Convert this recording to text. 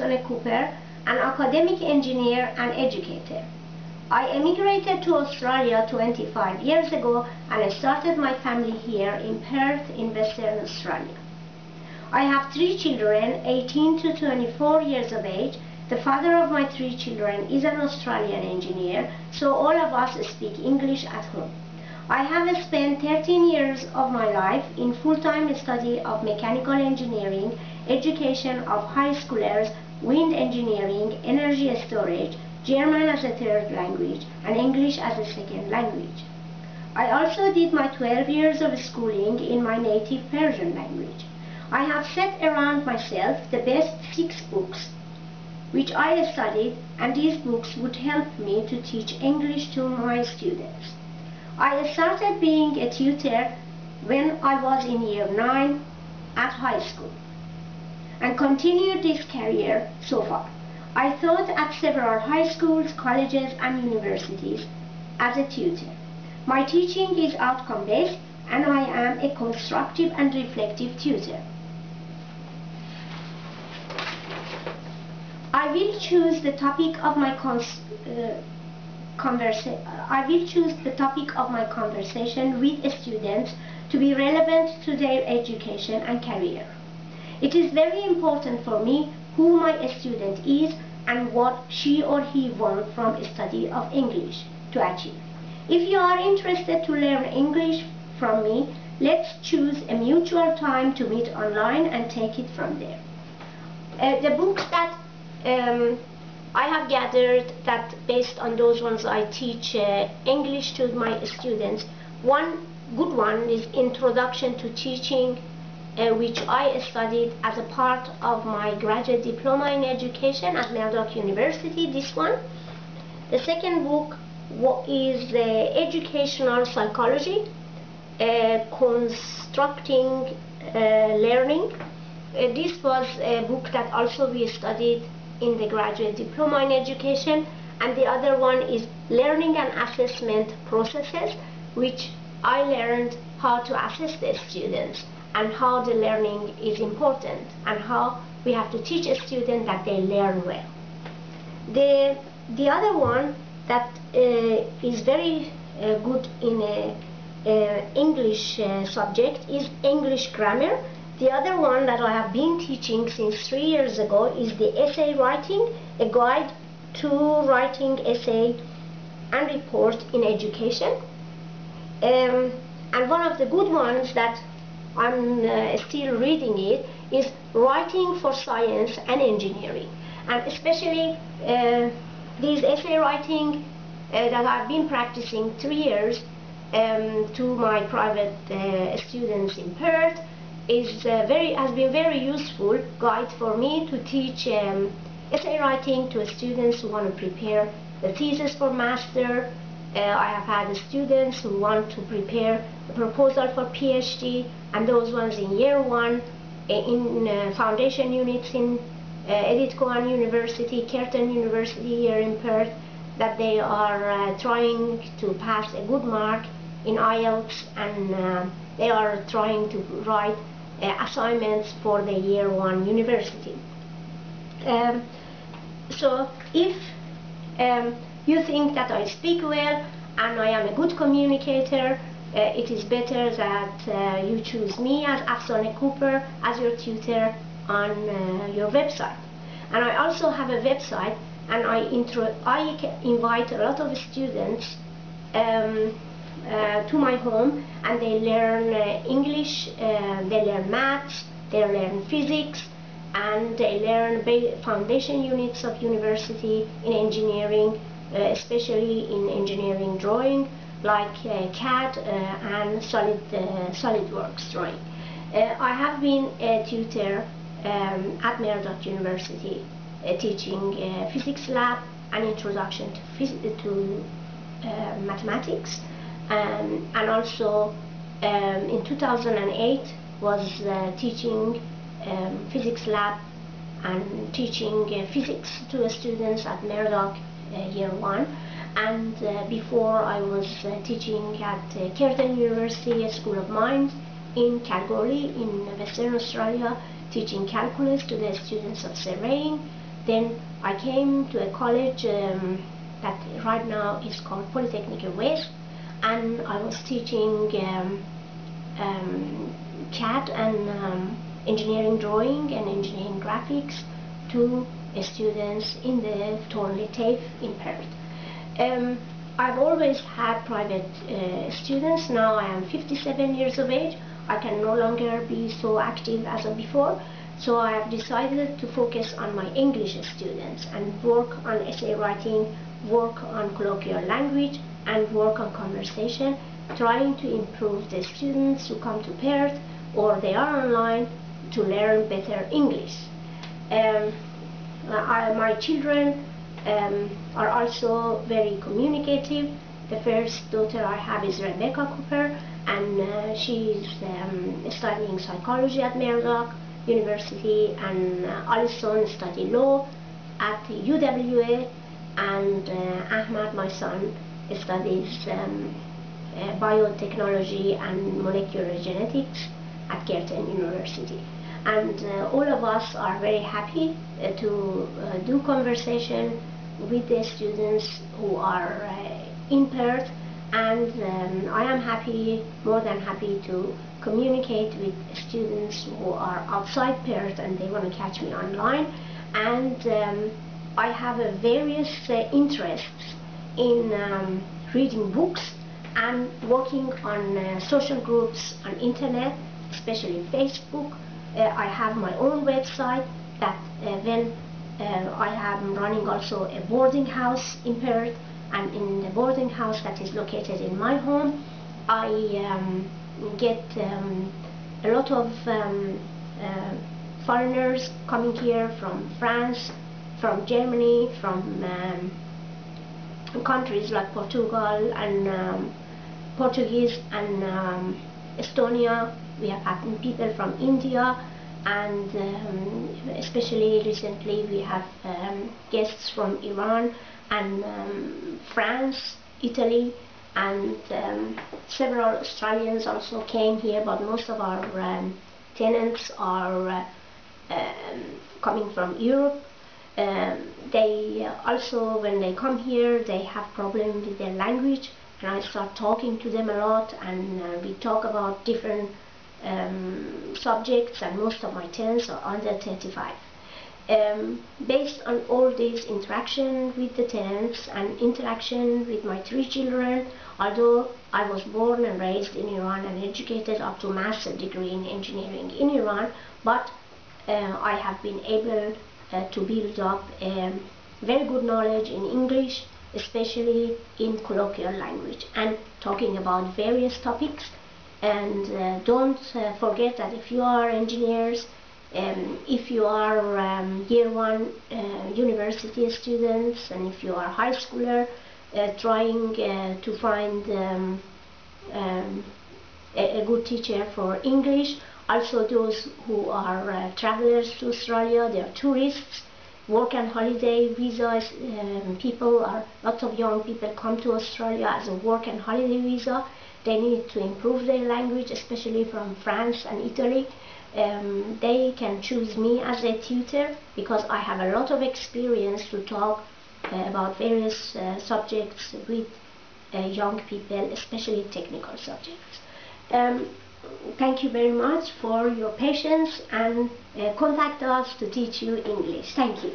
Afsaneh Cooper, an academic engineer and educator. I emigrated to Australia 25 years ago and I started my family here in Perth in Western Australia. I have 3 children, 18 to 24 years of age. The father of my 3 children is an Australian engineer, so all of us speak English at home. I have spent 13 years of my life in full-time study of mechanical engineering, education of high schoolers, wind engineering, energy storage, German as a third language, and English as a second language. I also did my 12 years of schooling in my native Persian language. I have set around myself the best 6 books which I studied, and these books would help me to teach English to my students. I started being a tutor when I was in year 9 at high school and continued this career so far. I taught at several high schools, colleges and universities as a tutor. My teaching is outcome-based and I am a constructive and reflective tutor. I will choose the topic of my conversation with students to be relevant to their education and career. It is very important for me who my student is and what she or he wants from a study of English to achieve. If you are interested to learn English from me, let's choose a mutual time to meet online and take it from there. The books that I have gathered that based on those ones I teach English to my students. One good one is Introduction to Teaching, which I studied as a part of my graduate diploma in education at Murdoch University, this one. The second book is Educational Psychology, Constructing Learning. This was a book that also we studied in the graduate diploma in education, and the other one is Learning and Assessment Processes, which I learned how to assess the students and how the learning is important and how we have to teach a student that they learn well. The other one that is very good in English subject is English grammar. The other one that I have been teaching since 3 years ago is the essay writing, a guide to writing essay and report in education. And one of the good ones that I'm still reading it is Writing for Science and Engineering. And especially this essay writing that I've been practicing 3 years to my private students in Perth has been very useful guide for me to teach essay writing to students who want to prepare the thesis for master. I have had students who want to prepare a proposal for PhD, and those ones in year 1 in foundation units in Edith Cowan University, Curtin University here in Perth, that they are trying to pass a good mark in IELTS, and they are trying to write assignments for the year 1 university. So if you think that I speak well and I am a good communicator, it is better that you choose me as Afsaneh Cooper as your tutor on your website. And I also have a website, and I invite a lot of students to my home, and they learn English, they learn maths, they learn physics, and they learn foundation units of university in engineering, especially in engineering drawing, like CAD and SolidWorks drawing. I have been a tutor at Murdoch University, teaching physics lab and introduction to mathematics, and also in 2008 was teaching physics lab and teaching physics to students at Murdoch year 1, and before I was teaching at Curtin University School of Mines in Kalgoorlie in Western Australia, teaching calculus to the students of surveying, Then I came to a college that right now is called Polytechnic West, and I was teaching CAD and engineering drawing and engineering graphics to students in the totally TAFE in Perth. I've always had private students. Now I am 57 years of age. I can no longer be so active as of before, so I have decided to focus on my English students and work on essay writing, work on colloquial language, and work on conversation, trying to improve the students who come to Perth or they are online to learn better English. My children are also very communicative. The first daughter I have is Afsaneh Cooper, and she's studying psychology at Murdoch University, and Alison studies law at UWA, and Ahmad, my son, studies biotechnology and molecular genetics at Girton University. And all of us are very happy to do conversation with the students who are in Perth, and I am happy, more than happy, to communicate with students who are outside Perth and they want to catch me online. And I have various interests in reading books and working on social groups on internet, especially Facebook. I have my own website that when I am running also a boarding house in Perth, and in the boarding house that is located in my home, I get a lot of foreigners coming here from France, from Germany, from countries like Portugal and Portuguese and Estonia. We have had people from India, and especially recently we have guests from Iran and France, Italy, and several Australians also came here, but most of our tenants are coming from Europe. They also, when they come here, they have problems with their language, and I start talking to them a lot, and we talk about different subjects, and most of my tenants are under 35. Based on all this interaction with the tenants and interaction with my 3 children, although I was born and raised in Iran and educated up to master's degree in engineering in Iran, but I have been able to build up very good knowledge in English, especially in colloquial language, and talking about various topics. And don't forget that if you are engineers, if you are year 1 university students, and if you are high schooler trying to find a good teacher for English, also those who are travelers to Australia, they are tourists, work and holiday visas, lots of young people come to Australia as a work and holiday visa. They need to improve their language, especially from France and Italy. They can choose me as a tutor because I have a lot of experience to talk about various subjects with young people, especially technical subjects. Thank you very much for your patience, and contact us to teach you English. Thank you.